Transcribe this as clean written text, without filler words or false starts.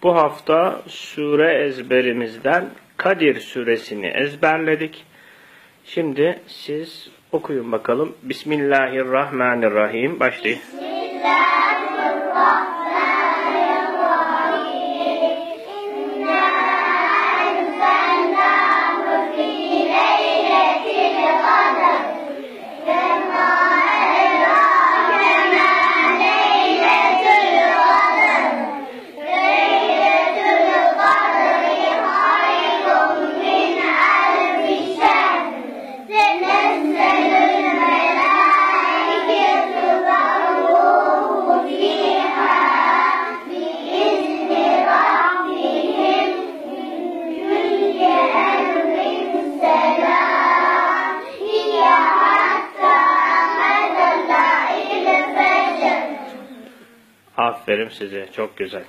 Bu hafta sure ezberimizden Kadir suresini ezberledik. Şimdi siz okuyun bakalım. Bismillahirrahmanirrahim. Başlayın. Bismillahirrahmanirrahim. İnna enzelnahu fi leyletil kadr. Vema edrake ma leyletul kadr. Leyletul kadri hayrun min alfi şehr. Tenezzelul melâiketu ve'r-ruhu fîhâ biizni rabbihim min kulli emrin selâm. Hiye hattâ matla'il fecr. Aferin size. Çok güzel.